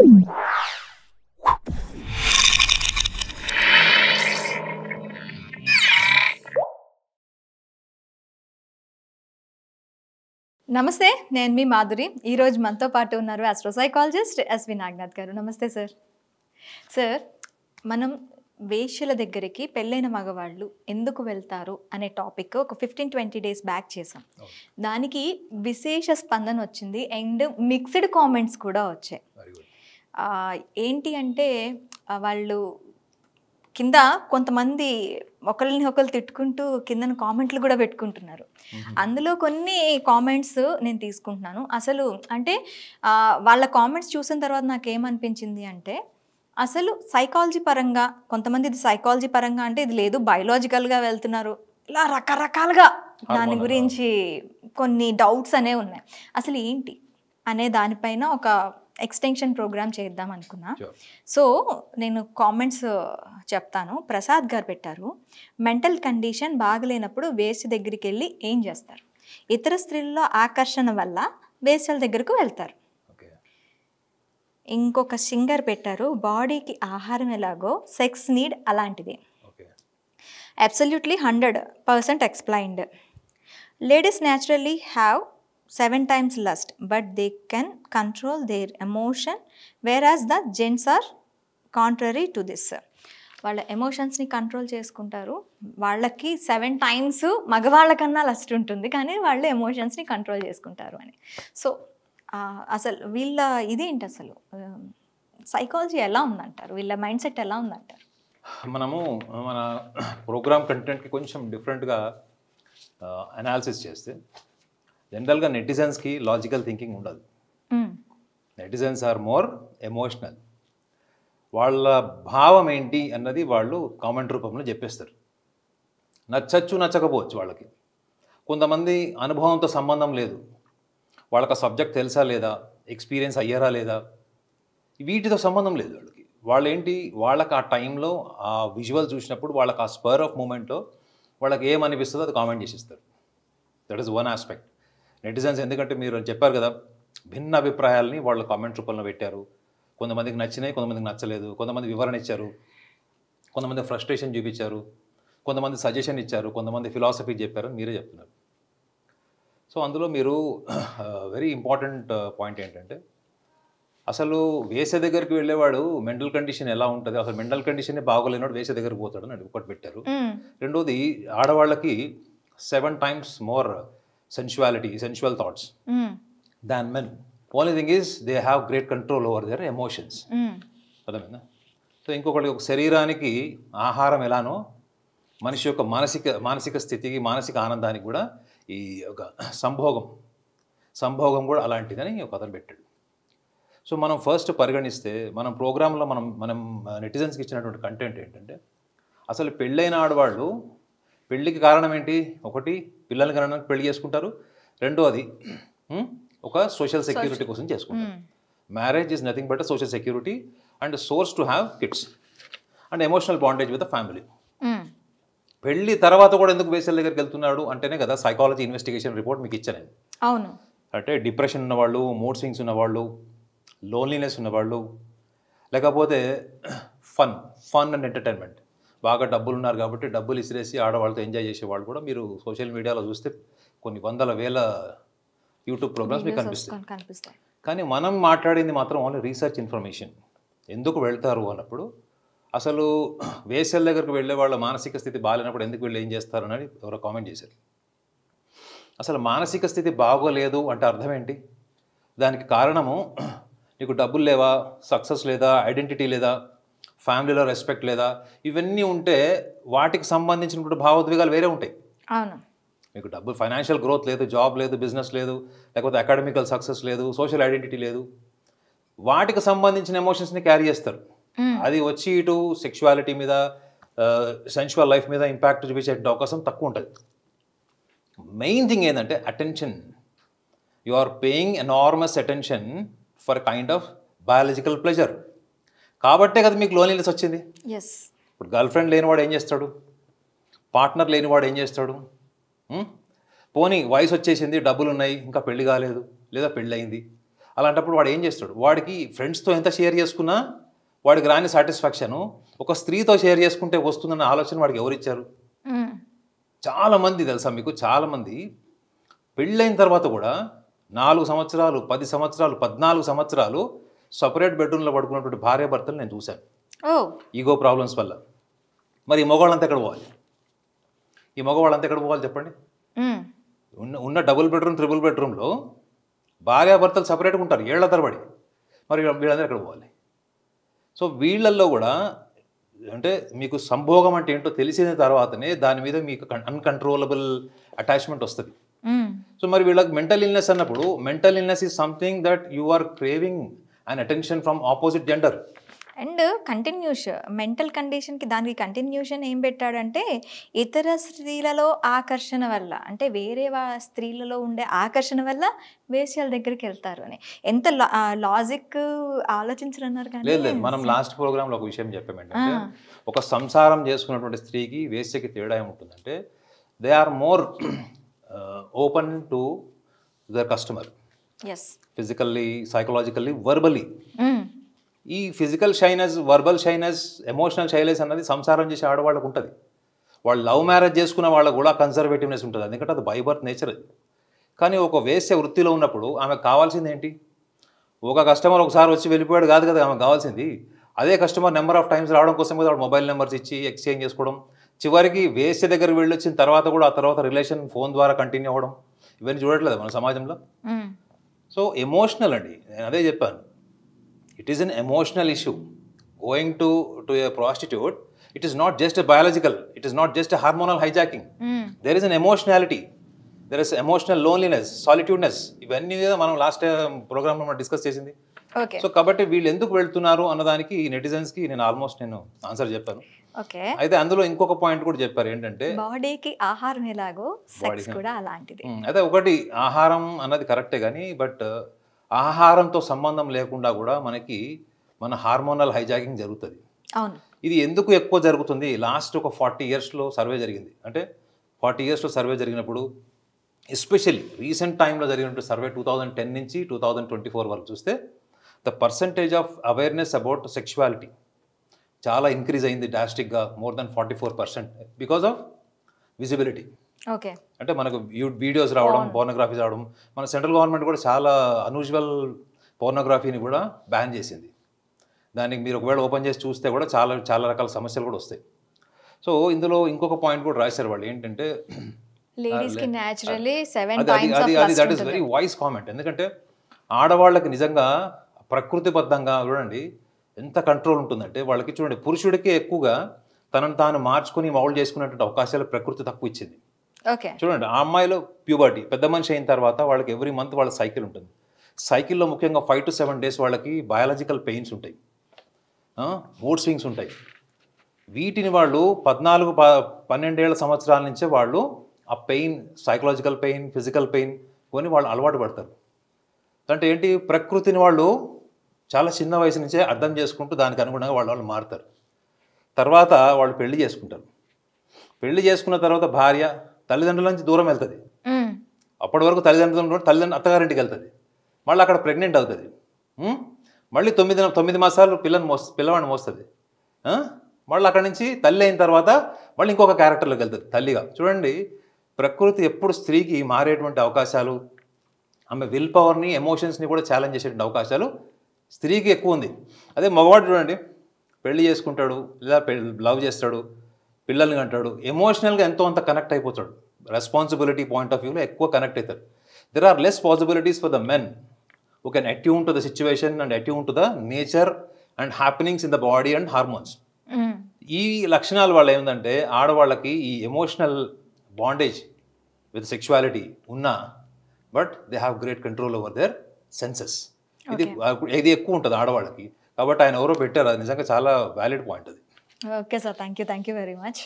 నమస్తే, నేను మీ మాధురి. ఈరోజు మనతో పాటు ఉన్నారు ఆస్ట్రోసైకాలజిస్ట్ ఎస్వి నాగనాథ్ గారు. నమస్తే సార్. సార్, మనం వేశ్యల దగ్గరికి పెళ్ళైన మగవాళ్ళు ఎందుకు వెళ్తారు అనే టాపిక్ ఒక 15-20 డేస్ బ్యాక్ చేసాం. దానికి విశేష స్పందన వచ్చింది అండ్ మిక్స్డ్ కామెంట్స్ కూడా వచ్చాయి. ఏంటి అంటే వాళ్ళు కింద కొంతమంది ఒకరిని ఒకరు తిట్టుకుంటూ కింద కామెంట్లు కూడా పెట్టుకుంటున్నారు. అందులో కొన్ని కామెంట్స్ నేను తీసుకుంటున్నాను. అసలు అంటే వాళ్ళ కామెంట్స్ చూసిన తర్వాత నాకేమనిపించింది అంటే, అసలు సైకాలజీ పరంగా కొంతమంది ఇది సైకాలజీ పరంగా అంటే ఇది లేదు, బయోలాజికల్గా వెళ్తున్నారు, ఇలా రకరకాలుగా దాని గురించి కొన్ని డౌట్స్ అనేవి ఉన్నాయి. అసలు ఏంటి అనే దానిపైన ఒక ఎక్స్టెన్షన్ ప్రోగ్రామ్ చేద్దాం అనుకున్నా. సో నేను కామెంట్స్ చెప్తాను. ప్రసాద్ గారు పెట్టారు, మెంటల్ కండిషన్ బాగలేనప్పుడు వేశ్య దగ్గరికి వెళ్ళి ఏం చేస్తారు? ఇతర స్త్రీల్లో ఆకర్షణ వల్ల వేశ్యల దగ్గరకు వెళ్తారు. ఇంకొక సింగర్ పెట్టారు, బాడీకి ఆహారం ఎలాగో సెక్స్ నీడ్ అలాంటిది. Absolutely 100% explained. Ladies naturally have 7 times lust, but they can control their emotion, whereas the gents are contrary to this. వాళ్ళ ఎమోషన్స్ని కంట్రోల్ చేసుకుంటారు. వాళ్ళకి 7 times మగవాళ్ళకన్నా లస్ట్ ఉంటుంది, కానీ వాళ్ళు ఎమోషన్స్ని కంట్రోల్ చేసుకుంటారు అని. సో అసలు వీళ్ళ ఇదేంటి, అసలు సైకాలజీ ఎలా ఉందంటారు? వీళ్ళ మైండ్ సెట్ ఎలా ఉందంటారు? మనము మన ప్రోగ్రామ్ కంటెంట్కి కొంచెం డిఫరెంట్గా అనాలిసిస్ చేస్తే, జనరల్గా నెటిజన్స్కి లాజికల్ థింకింగ్ ఉండదు. Netizens are more emotional. వాళ్ళ భావం ఏంటి అన్నది వాళ్ళు కామెంట్ రూపంలో చెప్పేస్తారు. నచ్చచ్చు నచ్చకపోవచ్చు వాళ్ళకి. కొంతమంది అనుభవంతో సంబంధం లేదు, వాళ్ళకి ఆ సబ్జెక్ట్ తెలుసా లేదా, ఎక్స్పీరియన్స్ అయ్యారా లేదా, వీటితో సంబంధం లేదు వాళ్ళకి. వాళ్ళు ఏంటి, వాళ్ళకి ఆ టైంలో ఆ విజువల్ చూసినప్పుడు వాళ్ళకి ఆ స్పర్ ఆఫ్ మూమెంట్లో వాళ్ళకి ఏమనిపిస్తుందో అది కామెంట్ చేసిస్తారు. That is one aspect. Netizens ఎందుకంటే మీరు చెప్పారు కదా, భిన్న అభిప్రాయాలని వాళ్ళు కామెంట్ రూపంలో పెట్టారు. కొంతమందికి నచ్చినాయి, కొంతమందికి నచ్చలేదు. కొంతమంది వివరణ ఇచ్చారు, కొంతమంది ఫ్రస్ట్రేషన్ చూపించారు, కొంతమంది సజెషన్ ఇచ్చారు, కొంతమంది ఫిలాసఫీ చెప్పారు, మీరే చెప్తున్నారు. సో అందులో మీరు వెరీ ఇంపార్టెంట్ పాయింట్ ఏంటంటే, అసలు వేసే దగ్గరికి వెళ్ళేవాడు మెంటల్ కండిషన్ ఎలా ఉంటుంది, అసలు మెంటల్ కండిషనే బాగోలేనివాడు వేసే దగ్గరికి పోతాడు అని ఒకటి పెట్టారు. రెండోది, ఆడవాళ్ళకి 7 times more sensual thoughts than men. Only thing is they have great control over their emotions. అర్థమైందా? సో ఇంకొకటి, ఒక శరీరానికి ఆహారం ఎలానో మనిషి యొక్క మానసిక స్థితికి, మానసిక ఆనందానికి కూడా ఈ ఒక సంభోగం కూడా అలాంటిదని ఒక అతను పెట్టాడు. సో మనం ఫస్ట్ పరిగణిస్తే, మనం ప్రోగ్రాంలో మనం నెటిజన్స్కి ఇచ్చినటువంటి కంటెంట్ ఏంటంటే, అసలు పెళ్ళైన ఆడవాళ్ళు పెళ్ళికి కారణం ఏంటి? ఒకటి, పిల్లల్ని కనడానికి పెళ్లి చేసుకుంటారు. రెండోది, ఒక సోషల్ సెక్యూరిటీ కోసం చేసుకుంటారు. Marriage is nothing but social security and source to have kids and emotional bondage with the family. పెళ్లి తర్వాత కూడా ఎందుకు వేసల దగ్గరికి వెళ్తున్నాడు అంటేనే కదా సైకాలజీ ఇన్వెస్టిగేషన్ రిపోర్ట్ మీకు ఇచ్చాను. అవును. అంటే డిప్రెషన్ ఉన్నవాళ్ళు, మూడ్ స్వింగ్స్ ఉన్నవాళ్ళు, లోన్లీనెస్ ఉన్నవాళ్ళు, లేకపోతే ఫన్ అండ్ ఎంటర్టైన్మెంట్, బాగా డబ్బులు ఉన్నారు కాబట్టి డబ్బులు ఇసిరేసి ఆడవాళ్ళతో ఎంజాయ్ చేసేవాళ్ళు కూడా మీరు సోషల్ మీడియాలో చూస్తే కొన్ని వందల వేల యూట్యూబ్ ప్రోగ్రామ్స్ మీకు కనిపిస్తాయి. కానీ మనం మాట్లాడింది మాత్రం ఓన్లీ రీసెర్చ్ ఇన్ఫర్మేషన్. ఎందుకు వెళ్తారు అన్నప్పుడు, అసలు వేసల దగ్గరకు వెళ్ళే వాళ్ళ మానసిక స్థితి బాగాలేనప్పుడు ఎందుకు వెళ్ళి ఏం చేస్తారు అని ఎవరో కామెంట్ చేశారు. అసలు మానసిక స్థితి బాగోలేదు అంటే అర్థం ఏంటి? దానికి కారణము, నీకు డబ్బులు లేవా, సక్సెస్ లేదా, ఐడెంటిటీ లేదా, ఫ్యామిలీలో రెస్పెక్ట్ లేదా, ఇవన్నీ ఉంటే వాటికి సంబంధించినటువంటి భావోద్వేగాలు వేరే ఉంటాయి. అవును. మీకు డబ్బు, ఫైనాన్షియల్ గ్రోత్ లేదు, జాబ్ లేదు, బిజినెస్ లేదు, లేకపోతే అకాడమికల్ సక్సెస్ లేదు, సోషల్ ఐడెంటిటీ లేదు, వాటికి సంబంధించిన ఎమోషన్స్ని క్యారీ చేస్తారు. అది వచ్చి ఇటు సెక్షువాలిటీ మీద, సెన్షువల్ లైఫ్ మీద ఇంపాక్ట్ చూపించే అవకాశం తక్కువ ఉంటుంది. మెయిన్ థింగ్ ఏంటంటే attention. You are paying enormous attention for kind of biological pleasure. కాబట్టే కదా మీకు లోన్లీనెస్ వచ్చింది. ఇప్పుడు గర్ల్ ఫ్రెండ్ లేనివాడు ఏం చేస్తాడు, పార్ట్నర్ లేనివాడు ఏం చేస్తాడు? పోనీ వయసు వచ్చేసింది, డబ్బులు ఉన్నాయి, ఇంకా పెళ్లి కాలేదు, లేదా పెళ్ళి అయింది, అలాంటప్పుడు వాడు ఏం చేస్తాడు, వాడికి ఫ్రెండ్స్తో ఎంత షేర్ చేసుకున్నా వాడికి రాని సాటిస్ఫాక్షను ఒక స్త్రీతో షేర్ చేసుకుంటే వస్తుందన్న ఆలోచన వాడికి ఎవరిచ్చారు? చాలామంది తెలుసా మీకు, చాలామంది పెళ్ళైన తర్వాత కూడా 4 సంవత్సరాలు 10 సంవత్సరాలు 14 సంవత్సరాలు సపరేట్ బెడ్రూమ్లో పడుకున్నటువంటి భార్యాభర్తలు నేను చూశాను, ఈగో ప్రాబ్లమ్స్ వల్ల. మరి ఈ మగవాళ్ళంతా ఎక్కడ పోవాలి? ఈ మగవాళ్ళంతా ఎక్కడ పోవాలి చెప్పండి? ఉన్న డబుల్ బెడ్రూమ్ ట్రిపుల్ బెడ్రూమ్లో భార్యాభర్తలు సపరేట్గా ఉంటారు ఏళ్ల తరబడి. మరి వీళ్ళందరూ ఎక్కడ పోవాలి? సో వీళ్ళల్లో కూడా అంటే మీకు సంభోగం అంటే ఏంటో తెలిసిన తర్వాతనే దాని మీద మీకు అన్కంట్రోలబుల్ అటాచ్మెంట్ వస్తుంది. సో మరి వీళ్ళకి మెంటల్ ఇల్నెస్ అన్నప్పుడు, mental illness is something that you are craving and attention from opposite gender. And mental కండిషన్కి దానికి కంటిన్యూషన్ ఏం పెట్టాడంటే ఇతర స్త్రీలలో ఆకర్షణ వల్ల, అంటే వేరే స్త్రీలలో ఉండే ఆకర్షణ వల్ల వేశ్యల దగ్గరికి వెళ్తారు అని. ఎంత లాజిక్ ఆలోచించరన్నారు కానీ. లేదు, మనం లాస్ట్ ప్రోగ్రాంలో ఒక విషయం చెప్పాము ఏంటంటే, ఒక సంసారం చేసుకున్నటువంటి స్త్రీకి వేశ్యకి తేడా ఏముంటుందంటే, they are more open to their customer, physically, psychologically, verbally. ఈ physical shyness, verbal shyness, emotional shyness అన్నది సంసారం చేసే ఆడవాళ్ళకు ఉంటుంది. వాళ్ళు లవ్ మ్యారేజ్ చేసుకున్న వాళ్ళకు కూడా కన్సర్వేటివ్నెస్ ఉంటుంది, ఎందుకంటే అది బై బర్త్ నేచర్ అది. కానీ ఒక వేశ్య వృత్తిలో ఉన్నప్పుడు ఆమెకు కావాల్సింది ఏంటి? ఒక కస్టమర్ ఒకసారి వచ్చి వెళ్ళిపోయాడు కాదు కదా ఆమెకు కావాల్సింది. అదే కస్టమర్ నెంబర్ ఆఫ్ టైమ్స్ రావడం కోసం కదా వాడు మొబైల్ నెంబర్స్ ఇచ్చి ఎక్స్చేంజ్ చేసుకోవడం, చివరికి వేశ్య దగ్గరికి వెళ్ళి వచ్చిన తర్వాత కూడా ఆ తర్వాత రిలేషన్ ఫోన్ ద్వారా కంటిన్యూ అవ్వడం, ఇవన్నీ చూడట్లేదు మన సమాజంలో. సో ఎమోషనల్ అండి, నేను అదే చెప్పాను. It is an emotional issue. Going to a prostitute, it is not just a biological, it is not just a hormonal hijacking. There is an emotionality, there is emotional loneliness, solitudeness. ఇవన్నీ మనం last ప్రోగ్రామ్లో మనం discuss చేసింది. So కాబట్టి వీళ్ళు ఎందుకు వెళ్తున్నారు అన్నదానికి నెటిజన్స్కి నేను ఆల్మోస్ట్ ఆన్సర్ చెప్పాను. అయితే అందులో ఇంకొక పాయింట్ కూడా చెప్పారు ఏంటంటే, బాడీకి ఆహారం ఎలాగో సెక్స్ కూడా అలాంటిది. అయితే ఒకటి ఆహారం అన్నది కరెక్టే కానీ, బట్ ఆహారంతో సంబంధం లేకుండా కూడా మనకి మన హార్మోనల్ హైజాకింగ్ జరుగుతుంది. ఇది ఎందుకు ఎక్కువ జరుగుతుంది? లాస్ట్ ఒక 40 yearsలో సర్వే జరిగింది. అంటే 40 yearsలో సర్వే జరిగినప్పుడు, ఎస్పెషల్లీ రీసెంట్ టైంలో జరిగినట్టు సర్వే 2010 నుంచి 2024 వరకు చూస్తే, the percentage of awareness about sexuality చాలా ఇంక్రీజ్ అయింది డ్రాస్టిక్గా, more than 44%, because of visibility. అంటే మనకు వీడియోస్ రావడం, పోర్నోగ్రఫీ రావడం. మన సెంట్రల్ గవర్నమెంట్ కూడా చాలా అన్యూజువల్ పోర్నోగ్రఫీని కూడా బ్యాన్ చేసింది. దానికి మీరు ఒకవేళ ఓపెన్ చేసి చూస్తే కూడా చాలా చాలా రకాల సమస్యలు కూడా వస్తాయి. సో ఇందులో ఇంకొక పాయింట్ కూడా రాశారు వాళ్ళు, ఏంటంటే that is very voice comment. ఎందుకంటే ఆడవాళ్ళకి నిజంగా ప్రకృతిబద్ధంగా చూడండి ఎంత కంట్రోల్ ఉంటుందంటే, వాళ్ళకి చూడండి పురుషుడికి ఎక్కువగా తనను తాను మార్చుకుని మౌల్డ్ చేసుకునేటువంటి అవకాశాలు ప్రకృతి తక్కువ ఇచ్చింది. చూడండి ఆ అమ్మాయిలో ప్యూబర్టీ, పెద్ద మనిషి అయిన తర్వాత వాళ్ళకి ఎవ్రీ మంత్ వాళ్ళ సైకిల్ ఉంటుంది. సైకిల్లో ముఖ్యంగా 5 to 7 days వాళ్ళకి బయాలజికల్ పెయిన్స్ ఉంటాయి, మూడ్ స్వింగ్స్ ఉంటాయి. వీటిని వాళ్ళు 14-12 సంవత్సరాల నుంచే వాళ్ళు ఆ pain, psychological pain, physical pain కొని వాళ్ళు అలవాటు పడతారు. అంటే ఏంటి, ప్రకృతిని వాళ్ళు చాలా చిన్న వయసు నుంచే అర్థం చేసుకుంటూ దానికి అనుగుణంగా వాళ్ళు మారుతారు. తర్వాత వాళ్ళు పెళ్లి చేసుకుంటారు. పెళ్లి చేసుకున్న తర్వాత భార్య తల్లిదండ్రుల నుంచి దూరం వెళ్తుంది. అప్పటి వరకు తల్లిదండ్రులు అత్తగారింటికి వెళ్తుంది. మళ్ళీ అక్కడ ప్రెగ్నెంట్ అవుతుంది. మళ్ళీ 9 మాసాలు పిల్లవాడిని మోస్తుంది. మళ్ళీ అక్కడి నుంచి తల్లి అయిన తర్వాత మళ్ళీ ఇంకొక క్యారెక్టర్లోకి వెళ్తుంది తల్లిగా. చూడండి ప్రకృతి ఎప్పుడు స్త్రీకి మారేటువంటి అవకాశాలు, ఆమె విల్ పవర్ని, ఎమోషన్స్ని కూడా ఛాలెంజ్ చేసేటువంటి అవకాశాలు స్త్రీకి ఎక్కువ ఉంది. అదే మగవాడు చూడండి, పెళ్లి చేసుకుంటాడు, లేదా లవ్ చేస్తాడు, పిల్లల్ని అంటాడు, ఎమోషనల్గా ఎంతో అంత కనెక్ట్ అయిపోతాడు. రెస్పాన్సిబిలిటీ పాయింట్ ఆఫ్ వ్యూలో ఎక్కువ కనెక్ట్ అవుతారు. There are less possibilities for the men who can attune to the situation and attune to the nature and happenings in the body and hormones. ఈ లక్షణాల వల్ల ఏంటంటే ఆడవాళ్ళకి ఈ ఎమోషనల్ బాండేజ్ విత్ సెక్షువాలిటీ ఉన్నా, but they have great control over their senses. ఇది ఎక్కువ ఉంటుంది ఆడవాళ్ళకి. కాబట్టి ఆయన ఎవరో పెట్టారు, అది నిజంగా చాలా వ్యాలిడ్ పాయింట్ అది. Okay sir, thank you very much.